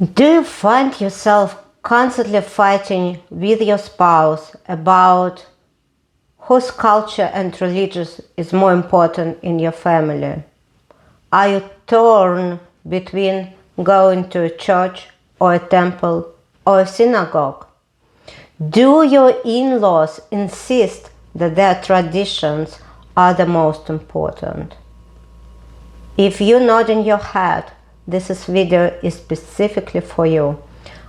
Do you find yourself constantly fighting with your spouse about whose culture and religion is more important in your family? Are you torn between going to a church or a temple or a synagogue? Do your in-laws insist that their traditions are the most important? If you're nodding your head, this video is specifically for you.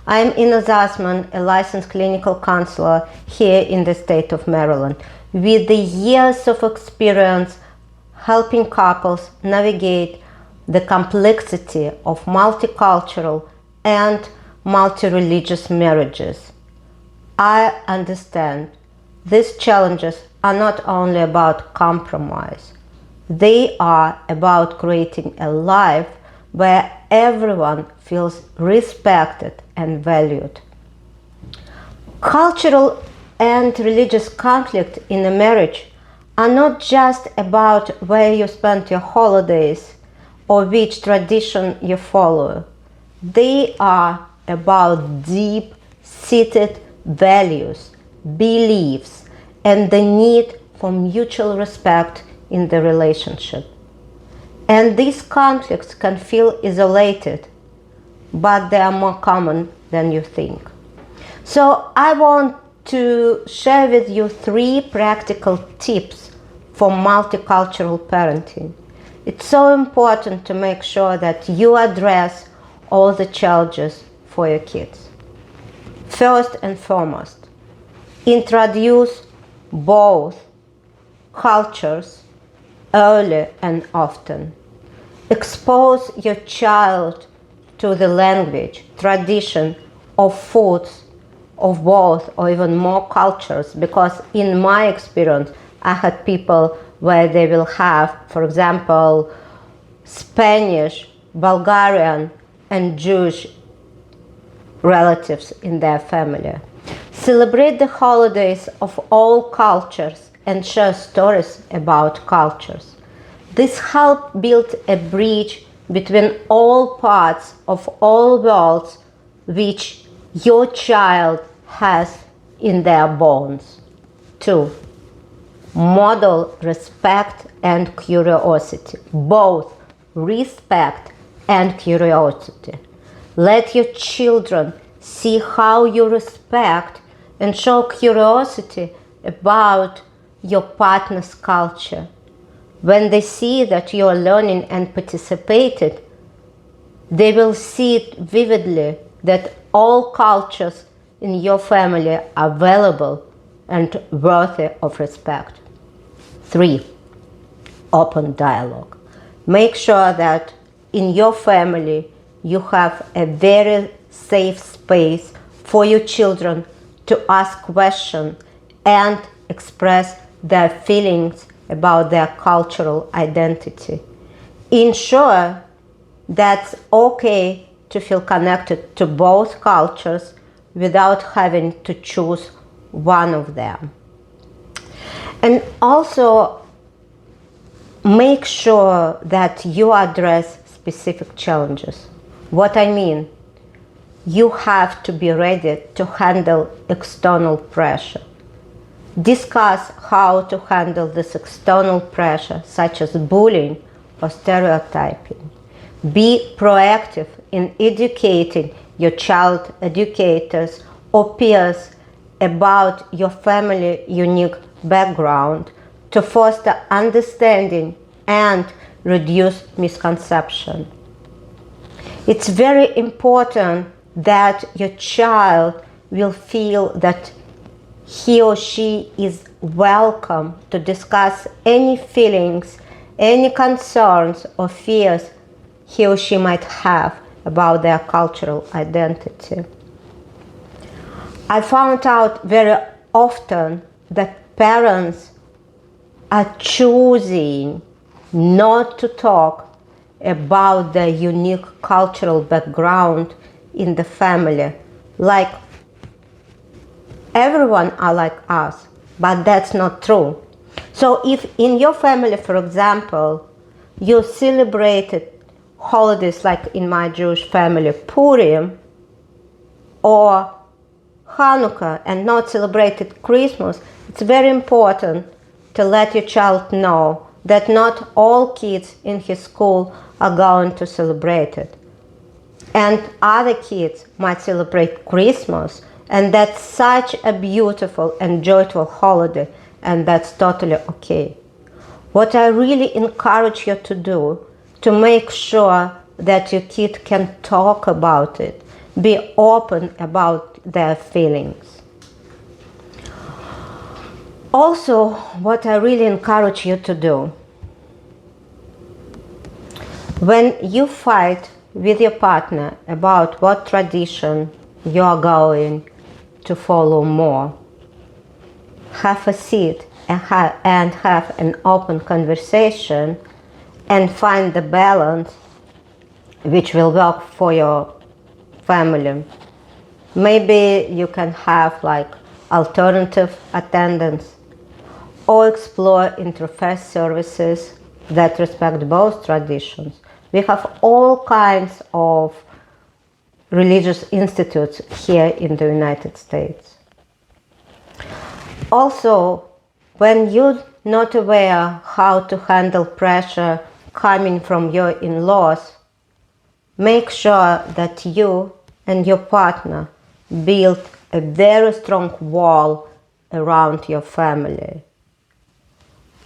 I'm Ina Zasman, a licensed clinical counselor here in the state of Maryland, with the years of experience helping couples navigate the complexity of multicultural and multi-religious marriages. I understand these challenges are not only about compromise. They are about creating a life where everyone feels respected and valued. Cultural and religious conflict in a marriage are not just about where you spend your holidays or which tradition you follow. They are about deep-seated values, beliefs, and the need for mutual respect in the relationship. And these conflicts can feel isolated, but they are more common than you think. So I want to share with you 3 practical tips for multicultural parenting. It's so important to make sure that you address all the challenges for your kids. First and foremost, introduce both cultures early and often. Expose your child to the language, tradition, or foods of both or even more cultures, because in my experience, I had people where they will have, for example, Spanish, Bulgarian, and Jewish relatives in their family. Celebrate the holidays of all cultures and share stories about cultures. This helps build a bridge between all parts of all worlds which your child has in their bones. 2. Model respect and curiosity, both respect and curiosity. Let your children see how you respect and show curiosity about your partner's culture. When they see that you are learning and participated, they will see it vividly that all cultures in your family are valuable and worthy of respect. 3. Open dialogue. Make sure that in your family you have a very safe space for your children to ask questions and express their feelings about their cultural identity. Ensure that's okay to feel connected to both cultures without having to choose one of them. And also make sure that you address specific challenges. What I mean, you have to be ready to handle external pressure. Discuss how to handle this external pressure, such as bullying or stereotyping. Be proactive in educating your child educators or peers about your family unique background to foster understanding and reduce misconception. It's very important that your child will feel that he or she is welcome to discuss any feelings, any concerns or fears he or she might have about their cultural identity. I found out very often that parents are choosing not to talk about their unique cultural background in the family. Like, everyone are like us, but that's not true. So if in your family, for example, you celebrated holidays like in my Jewish family, Purim, or Hanukkah and not celebrated Christmas, it's very important to let your child know that not all kids in his school are going to celebrate it. And other kids might celebrate Christmas, and that's such a beautiful and joyful holiday, and that's totally okay. What I really encourage you to do, to make sure that your kid can talk about it, be open about their feelings. Also, what I really encourage you to do, when you fight with your partner about what tradition you are going to follow more, have a seat and have an open conversation and find the balance which will work for your family. Maybe you can have like alternative attendance or explore interfaith services that respect both traditions. We have all kinds of religious institutes here in the United States. Also, when you're not aware how to handle pressure coming from your in-laws, make sure that you and your partner build a very strong wall around your family.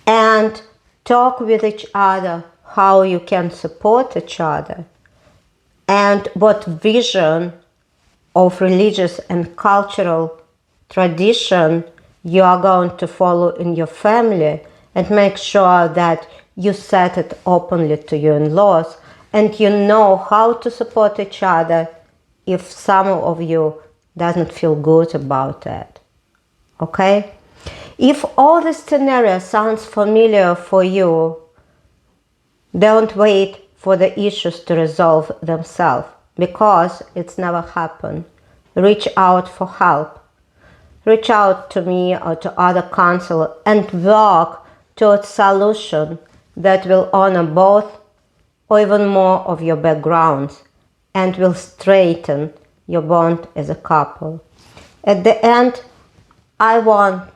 And talk with each other how you can support each other and what vision of religious and cultural tradition you are going to follow in your family, and make sure that you set it openly to your in-laws and you know how to support each other if some of you doesn't feel good about that. Okay? If all this scenario sounds familiar for you, don't wait for the issues to resolve themselves, because it's never happened. Reach out for help. Reach out to me or to other counselors and work towards a solution that will honor both or even more of your backgrounds and will strengthen your bond as a couple. At the end, I want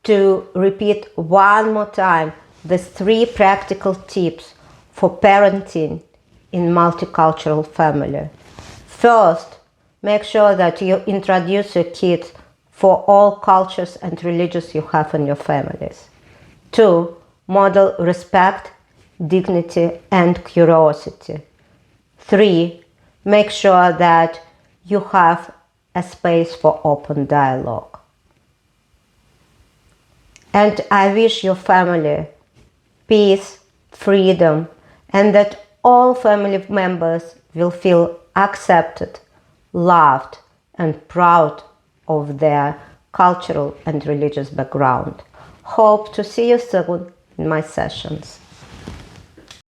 to repeat one more time the 3 practical tips for parenting in multicultural family. First, make sure that you introduce your kids for all cultures and religions you have in your families. 2, model respect, dignity, and curiosity. 3, make sure that you have a space for open dialogue. And I wish your family peace, freedom, and that all family members will feel accepted, loved, and proud of their cultural and religious background. Hope to see you soon in my sessions.